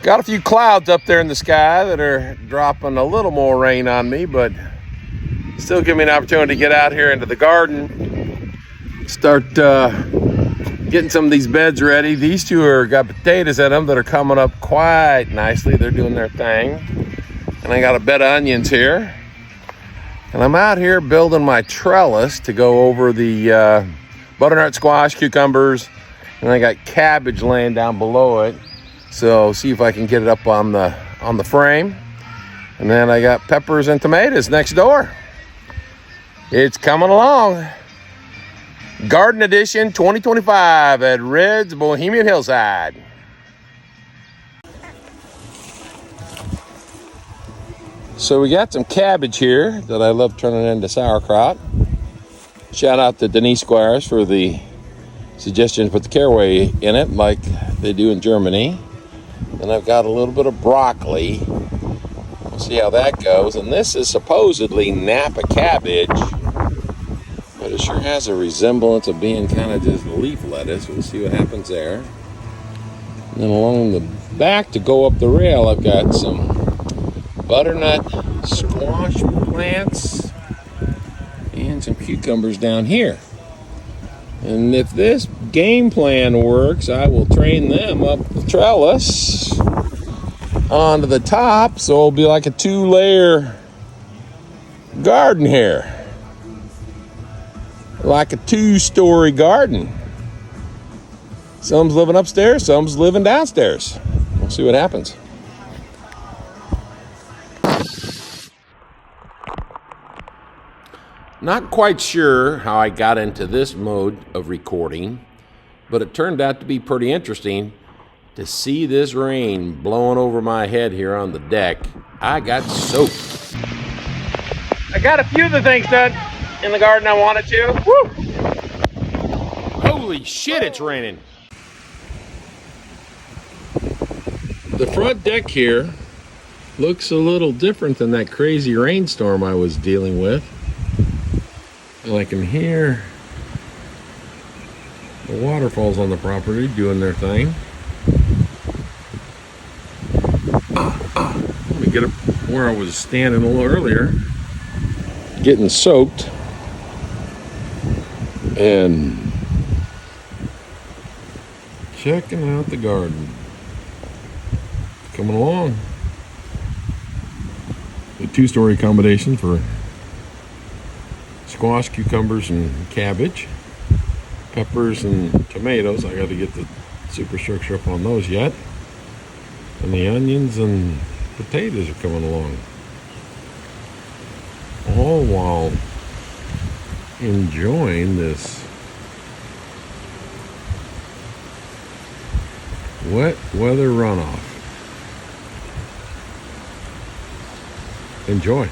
Got a few clouds up there in the sky that are dropping a little more rain on me, but still give me an opportunity to get out here into the garden, start getting some of these beds ready. These two are got potatoes in them that are coming up quite nicely. They're doing their thing. And I got a bed of onions here. And I'm out here building my trellis to go over the butternut squash, cucumbers, and I got cabbage laying down below it. So see if I can get it up on the frame. And then I got peppers and tomatoes next door. It's coming along. Garden Edition 2025 at Red's Bohemian Hillside. So we got some cabbage here that I love turning into sauerkraut. Shout out to Denise Squires for the suggestion to put the caraway in it like they do in Germany. And I've got a little bit of broccoli. We'll see how that goes. And this is supposedly Napa cabbage, but it sure has a resemblance of being kind of just leaf lettuce. We'll see what happens there. And then along the back to go up the rail, I've got some butternut squash plants and some cucumbers down here. And if this game plan works, I will train them up the trellis onto the top, so it'll be like a 2-layer garden here. Like a 2-story garden. Some's living upstairs, some's living downstairs. We'll see what happens. Not quite sure how I got into this mode of recording, but it turned out to be pretty interesting to see this rain blowing over my head here on the deck. I got soaked. I got a few of the things done in the garden I wanted to. Woo! Holy shit, it's raining. The front deck here looks a little different than that crazy rainstorm I was dealing with. I can hear the waterfalls on the property doing their thing. Let me get up where I was standing a little earlier, getting soaked, and checking out the garden. Coming along. A 2-story accommodation for squash, cucumbers, and cabbage, peppers and tomatoes. I got to get the superstructure up on those yet. And the onions and potatoes are coming along. All while enjoying this wet weather runoff. Enjoy.